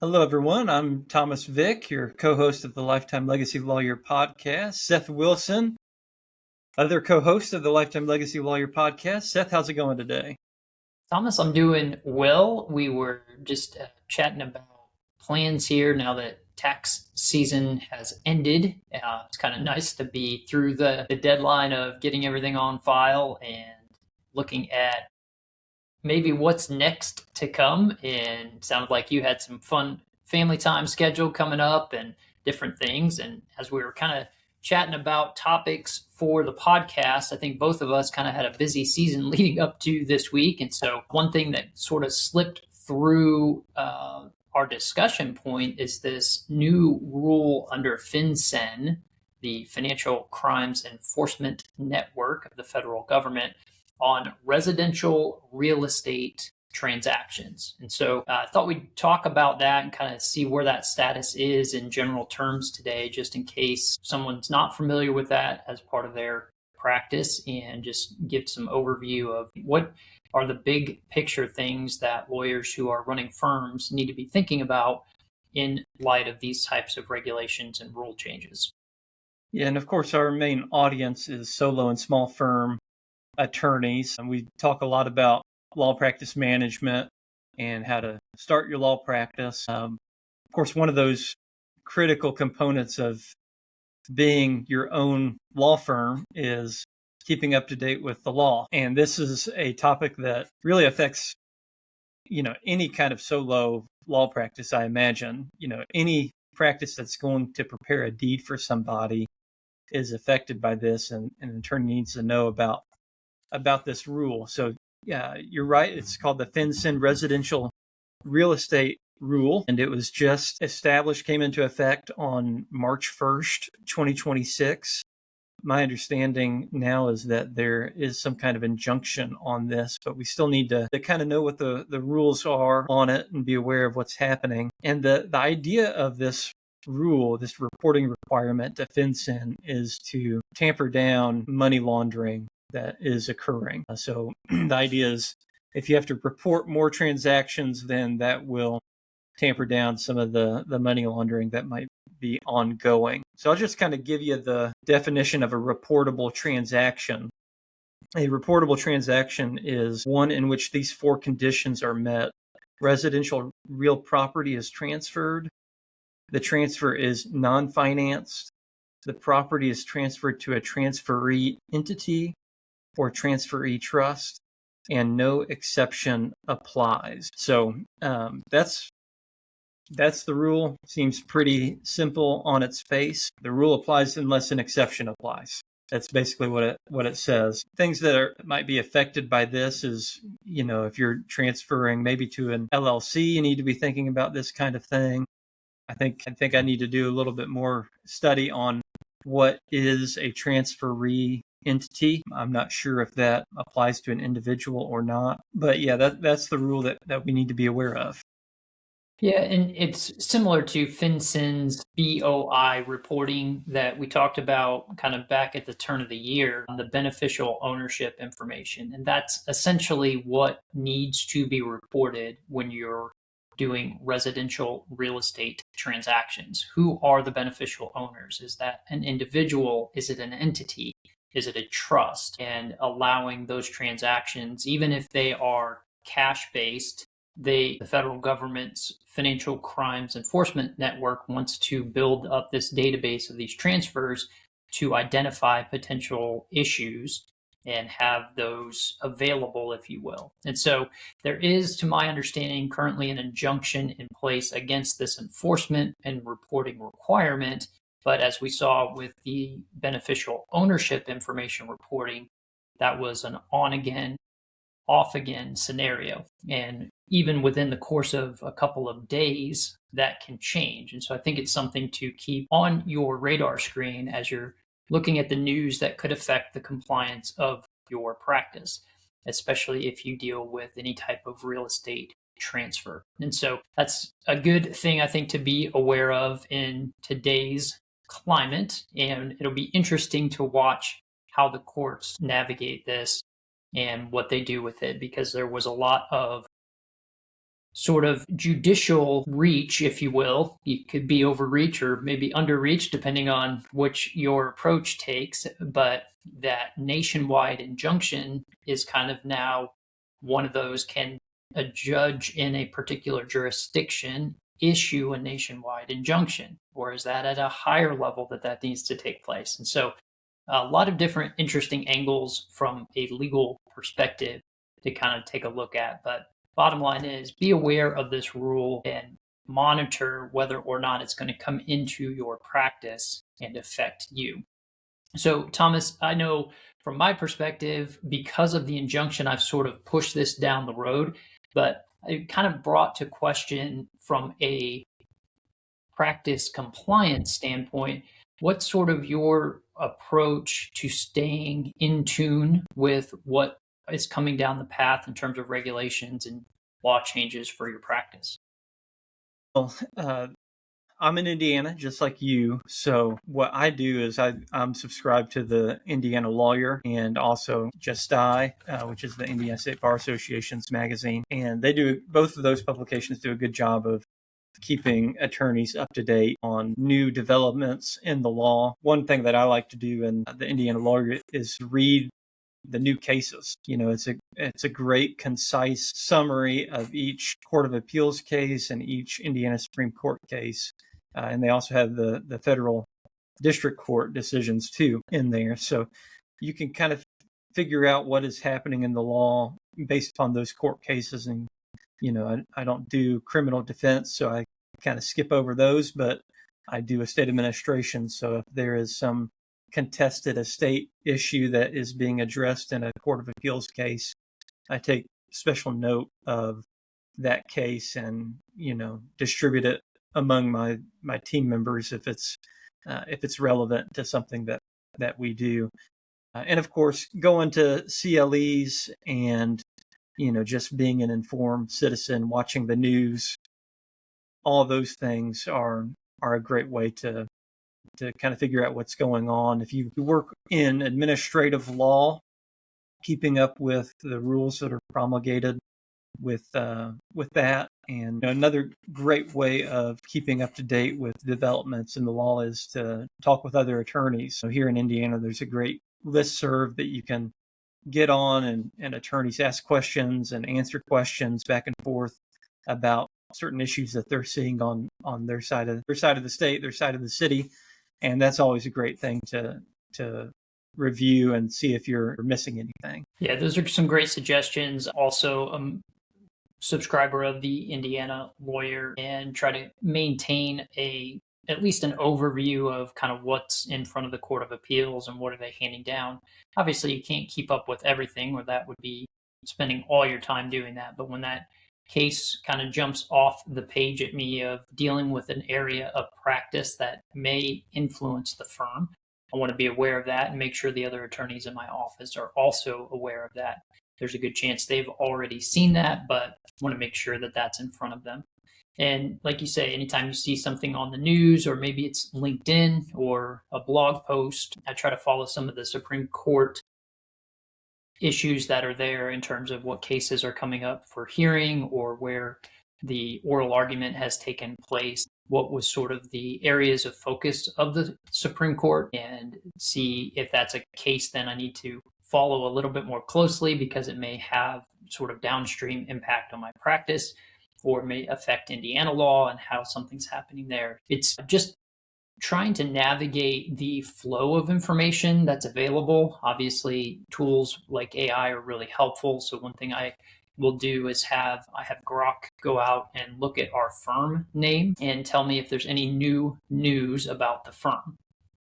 Hello, everyone. I'm Thomas Vick, your co-host of the Lifetime Legacy Lawyer podcast. Seth Wilson, other co-host of the Lifetime Legacy Lawyer podcast. Seth, how's it going today? Thomas, I'm doing well. We were just chatting about plans here now that tax season has ended. It's kind of nice to be through the deadline of getting everything on file and looking at maybe what's next to come. And sounded like you had some fun family time scheduled coming up and different things. And as we were kind of chatting about topics for the podcast, I think both of us kind of had a busy season leading up to this week. And so one thing that sort of slipped through our discussion point is this new rule under FinCEN, the Financial Crimes Enforcement Network of the federal government, on residential real estate transactions. And so I thought we'd talk about that and kind of see where that status is in general terms today, just in case someone's not familiar with that as part of their practice, and just give some overview of what are the big picture things that lawyers who are running firms need to be thinking about in light of these types of regulations and rule changes. Yeah, and of course, our main audience is solo and small firm attorneys. And we talk a lot about law practice management and how to start your law practice. Of course, one of those critical components of being your own law firm is keeping up to date with the law. And this is a topic that really affects, any kind of solo law practice, I imagine. Any practice that's going to prepare a deed for somebody is affected by this, and an attorney needs to know about this rule. So yeah, you're right. It's called the FinCEN Residential Real Estate Rule, and it was just established, came into effect on March 1st, 2026. My understanding now is that there is some kind of injunction on this, but we still need to kind of know what the rules are on it and be aware of what's happening. And the idea of this rule, this reporting requirement to FinCEN, is to tamper down money laundering that is occurring. So the idea is if you have to report more transactions, then that will tamper down some of the money laundering that might be ongoing. So I'll just kind of give you the definition of a reportable transaction. A reportable transaction is one in which these four conditions are met. Residential real property is transferred. The transfer is non-financed. The property is transferred to a transferee entity or transferee trust, and no exception applies. So that's the rule. Seems pretty simple on its face. The rule applies unless an exception applies. That's basically what it says. Things that might be affected by this is, if you're transferring maybe to an LLC, you need to be thinking about this kind of thing. I think I need to do a little bit more study on what is a transferee entity. I'm not sure if that applies to an individual or not, but yeah, that's the rule that we need to be aware of. Yeah, and it's similar to FinCEN's BOI reporting that we talked about kind of back at the turn of the year, the beneficial ownership information. And that's essentially what needs to be reported when you're doing residential real estate transactions. Who are the beneficial owners? Is that an individual? Is it an entity? Is it a trust? And allowing those transactions, even if they are cash-based, the federal government's Financial Crimes Enforcement Network wants to build up this database of these transfers to identify potential issues and have those available, if you will. And so there is, to my understanding, currently an injunction in place against this enforcement and reporting requirement. But as we saw with the beneficial ownership information reporting, that was an on again, off again scenario. And even within the course of a couple of days, that can change. And so I think it's something to keep on your radar screen as you're looking at the news that could affect the compliance of your practice, especially if you deal with any type of real estate transfer. And so that's a good thing, I think, to be aware of in today's climate. And it'll be interesting to watch how the courts navigate this and what they do with it, because there was a lot of sort of judicial reach, if you will. You could be overreach or maybe underreach, depending on which your approach takes. But that nationwide injunction is kind of now one of those. Can a judge in a particular jurisdiction issue a nationwide injunction, or is that at a higher level that needs to take place? And so a lot of different interesting angles from a legal perspective to kind of take a look at. But bottom line is, be aware of this rule and monitor whether or not it's going to come into your practice and affect you. So, Thomas, I know from my perspective, because of the injunction, I've sort of pushed this down the road, but it kind of brought to question from a practice compliance standpoint, what's sort of your approach to staying in tune with what is coming down the path in terms of regulations and law changes for your practice? Well, I'm in Indiana, just like you. So what I do is I'm subscribed to the Indiana Lawyer and also Just Die, which is the Indiana State Bar Association's magazine. And both of those publications do a good job of keeping attorneys up to date on new developments in the law. One thing that I like to do in the Indiana Lawyer is read the new cases. It's a great, concise summary of each Court of Appeals case and each Indiana Supreme Court case. And they also have the federal district court decisions too in there. So you can kind of figure out what is happening in the law based upon those court cases. And, I don't do criminal defense, so I kind of skip over those, but I do estate administration. So if there is some contested estate issue that is being addressed in a Court of Appeals case, I take special note of that case and, distribute it among my team members if it's relevant to something that we do. And of course, going to CLEs and, just being an informed citizen, watching the news, all those things are a great way to kind of figure out what's going on. If you work in administrative law, keeping up with the rules that are promulgated with that. And another great way of keeping up to date with developments in the law is to talk with other attorneys. So here in Indiana, there's a great listserv that you can get on, and attorneys ask questions and answer questions back and forth about certain issues that they're seeing on their side of the state, their side of the city. And that's always a great thing to review and see if you're missing anything. Yeah, those are some great suggestions. Also, subscriber of the Indiana Lawyer, and try to maintain at least an overview of kind of what's in front of the Court of Appeals and what are they handing down. Obviously, you can't keep up with everything, or that would be spending all your time doing that. But when that case kind of jumps off the page at me of dealing with an area of practice that may influence the firm, I want to be aware of that and make sure the other attorneys in my office are also aware of that. There's a good chance they've already seen that, but I want to make sure that that's in front of them. And like you say, anytime you see something on the news, or maybe it's LinkedIn or a blog post, I try to follow some of the Supreme Court issues that are there in terms of what cases are coming up for hearing, or where the oral argument has taken place, what was sort of the areas of focus of the Supreme Court, and see if that's a case then I need to follow a little bit more closely, because it may have sort of downstream impact on my practice, or may affect Indiana law and how something's happening there. It's just trying to navigate the flow of information that's available. Obviously, tools like AI are really helpful. So one thing I will do is I have Grok go out and look at our firm name and tell me if there's any new news about the firm.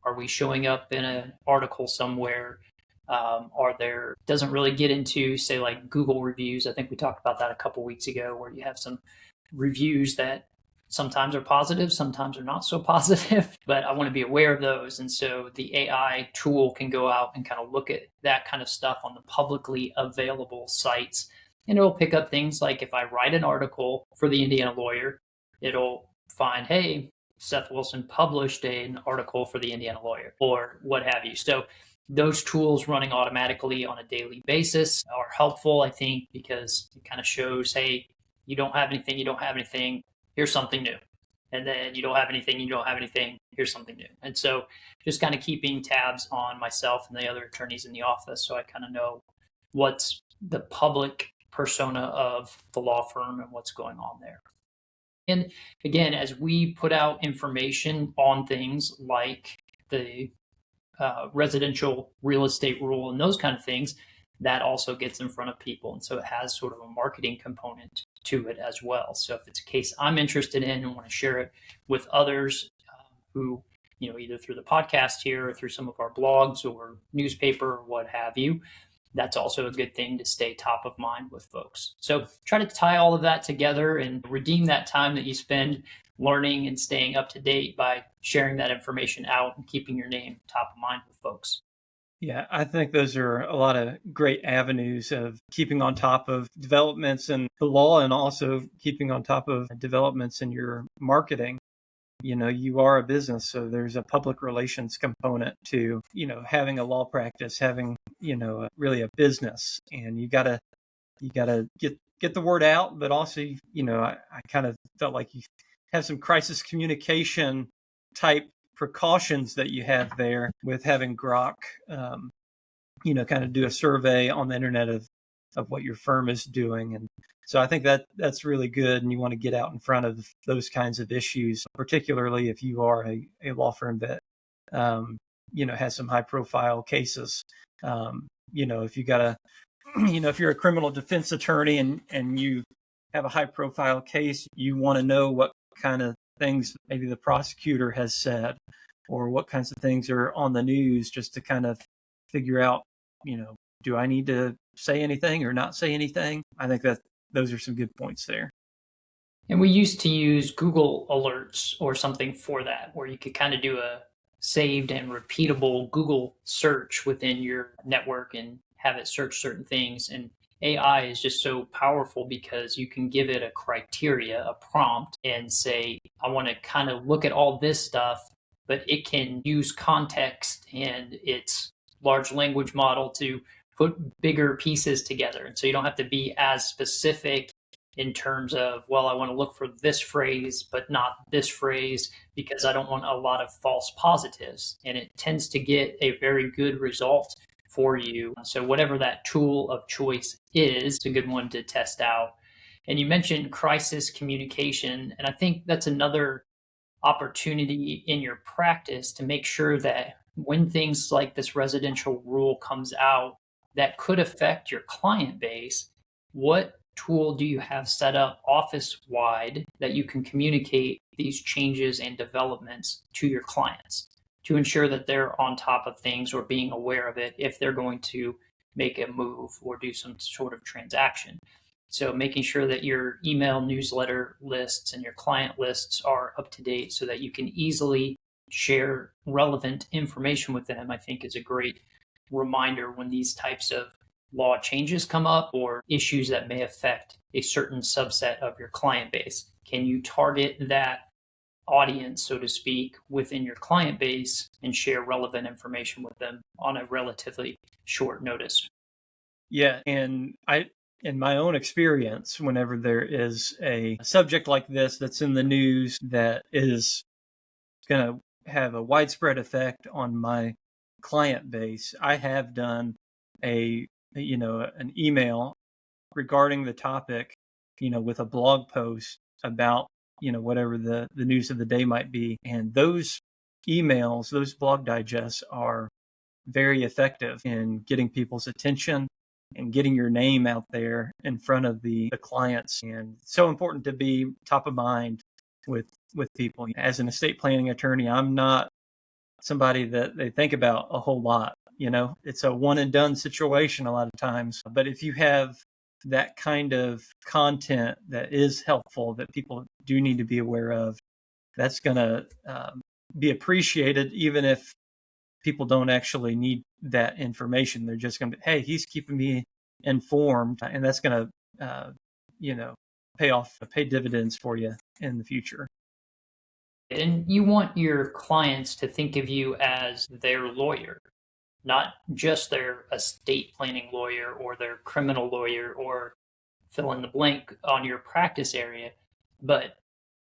Are we showing up in an article somewhere? Doesn't really get into, say, like Google reviews. I think we talked about that a couple weeks ago, where you have some reviews that sometimes are positive, sometimes are not so positive, but I want to be aware of those. And so the AI tool can go out and kind of look at that kind of stuff on the publicly available sites. And it'll pick up things like, if I write an article for the Indiana Lawyer, it'll find, hey, Seth Wilson published an article for the Indiana Lawyer, or what have you. So those tools running automatically on a daily basis are helpful, I think, because it kind of shows, hey, you don't have anything, you don't have anything, here's something new. And then you don't have anything, you don't have anything, here's something new. And so just kind of keeping tabs on myself and the other attorneys in the office so I kind of know what's the public persona of the law firm and what's going on there. And again, as we put out information on things like the residential real estate rule and those kind of things, that also gets in front of people. And so it has sort of a marketing component to it as well. So if it's a case I'm interested in and want to share it with others who, either through the podcast here or through some of our blogs or newspaper or what have you, that's also a good thing to stay top of mind with folks. So try to tie all of that together and redeem that time that you spend learning and staying up to date by sharing that information out and keeping your name top of mind with folks. Yeah, I think those are a lot of great avenues of keeping on top of developments in the law and also keeping on top of developments in your marketing. You are a business, so there's a public relations component to, having a law practice, having, really a business, and you gotta get the word out, but also, I kind of felt like you have some crisis communication type precautions that you have there with having Grok, kind of do a survey on the internet of what your firm is doing. And so I think that's really good. And you want to get out in front of those kinds of issues, particularly if you are a law firm that, has some high profile cases. If you got if you're a criminal defense attorney and you have a high profile case, you want to know what kind of things maybe the prosecutor has said or what kinds of things are on the news, just to kind of figure out, do I need to say anything or not say anything? I think that those are some good points there. And we used to use Google Alerts or something for that, where you could kind of do a saved and repeatable Google search within your network and have it search certain things. And AI is just so powerful because you can give it a criteria, a prompt, and say, I want to kind of look at all this stuff, but it can use context and its large language model to put bigger pieces together. And so you don't have to be as specific in terms of, well, I want to look for this phrase, but not this phrase because I don't want a lot of false positives. And it tends to get a very good result for you. So whatever that tool of choice is, it's a good one to test out. And you mentioned crisis communication. And I think that's another opportunity in your practice to make sure that when things like this residential rule comes out that could affect your client base, what tool do you have set up office wide that you can communicate these changes and developments to your clients to ensure that they're on top of things or being aware of it if they're going to make a move or do some sort of transaction? So making sure that your email newsletter lists and your client lists are up to date so that you can easily share relevant information with them, I think is a great reminder when these types of law changes come up or issues that may affect a certain subset of your client base. Can you target that audience, so to speak, within your client base and share relevant information with them on a relatively short notice? Yeah, and in my own experience, whenever there is a subject like this that's in the news that is going to have a widespread effect on my client base, I have done an email regarding the topic, with a blog post about, whatever the news of the day might be. And those emails, those blog digests are very effective in getting people's attention and getting your name out there in front of the clients. And it's so important to be top of mind with people. As an estate planning attorney, I'm not somebody that they think about a whole lot. It's a one and done situation a lot of times. But if you have that kind of content that is helpful, that people do need to be aware of, that's going to be appreciated, even if people don't actually need that information. They're just going to be, hey, he's keeping me informed, and that's going to, pay dividends for you in the future. And you want your clients to think of you as their lawyer, not just their estate planning lawyer or their criminal lawyer or fill in the blank on your practice area. But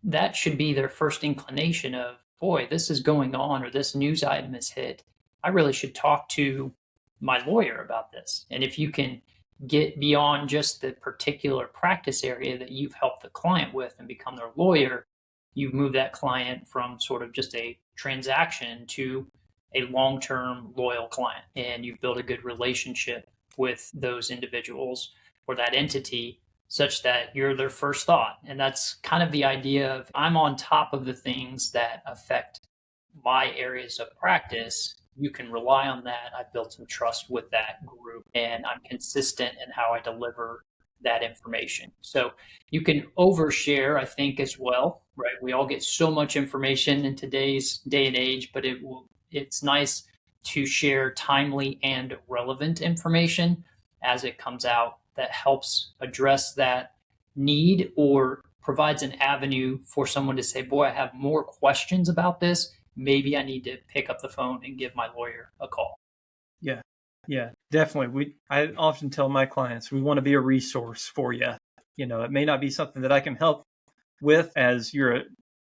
that should be their first inclination of, boy, this is going on, or this news item is hit. I really should talk to my lawyer about this. And if you can get beyond just the particular practice area that you've helped the client with and become their lawyer, you've moved that client from sort of just a transaction to a long-term loyal client, and you've built a good relationship with those individuals or that entity such that you're their first thought. And that's kind of the idea of, I'm on top of the things that affect my areas of practice. You can rely on that. I've built some trust with that group, and I'm consistent in how I deliver that information. So you can overshare, I think, as well, right? We all get so much information in today's day and age, but it's nice to share timely and relevant information as it comes out that helps address that need or provides an avenue for someone to say, boy, I have more questions about this. Maybe I need to pick up the phone and give my lawyer a call. Yeah, definitely. I often tell my clients, we want to be a resource for you. It may not be something that I can help with as you're,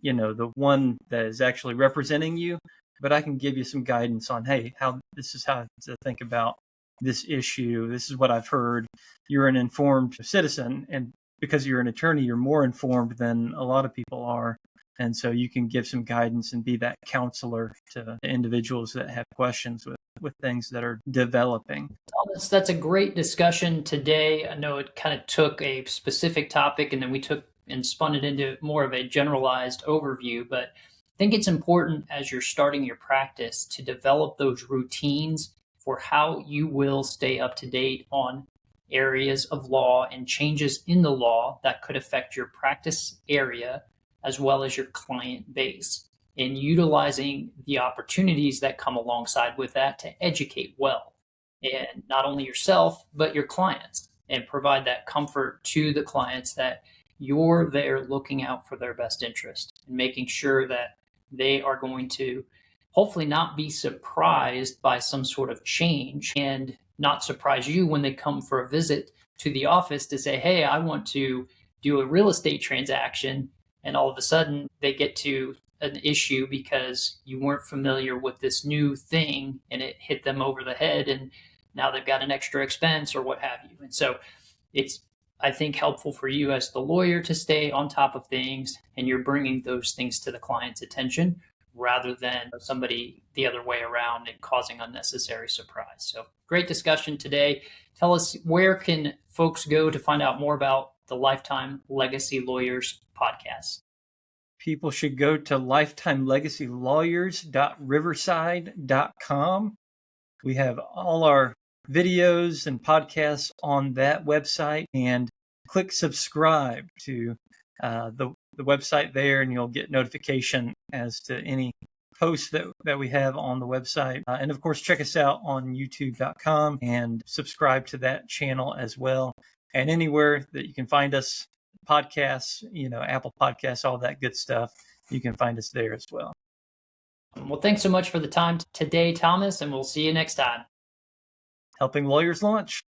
the one that is actually representing you, but I can give you some guidance on, hey, this is how to think about this issue. This is what I've heard. You're an informed citizen, and because you're an attorney, you're more informed than a lot of people are. And so you can give some guidance and be that counselor to individuals that have questions with things that are developing. Thomas, that's a great discussion today. I know it kind of took a specific topic and then we took and spun it into more of a generalized overview, but I think it's important as you're starting your practice to develop those routines for how you will stay up to date on areas of law and changes in the law that could affect your practice area as well as your client base, and utilizing the opportunities that come alongside with that to educate well, and not only yourself, but your clients, and provide that comfort to the clients that you're there looking out for their best interest and making sure that they are going to hopefully not be surprised by some sort of change and not surprise you when they come for a visit to the office to say, hey, I want to do a real estate transaction. And all of a sudden they get to an issue because you weren't familiar with this new thing and it hit them over the head. And now they've got an extra expense or what have you. And so it's, I think, helpful for you as the lawyer to stay on top of things, and you're bringing those things to the client's attention rather than somebody the other way around and causing unnecessary surprise. So great discussion today. Tell us, where can folks go to find out more about the Lifetime Legacy Lawyers podcast? People should go to lifetimelegacylawyers.riverside.com. We have all our videos and podcasts on that website, and click subscribe to the website there, and you'll get notification as to any posts that we have on the website. And of course, check us out on youtube.com and subscribe to that channel as well. And anywhere that you can find us, podcasts, Apple Podcasts, all that good stuff, you can find us there as well. Well, thanks so much for the time today, Thomas, and we'll see you next time. Helping lawyers launch.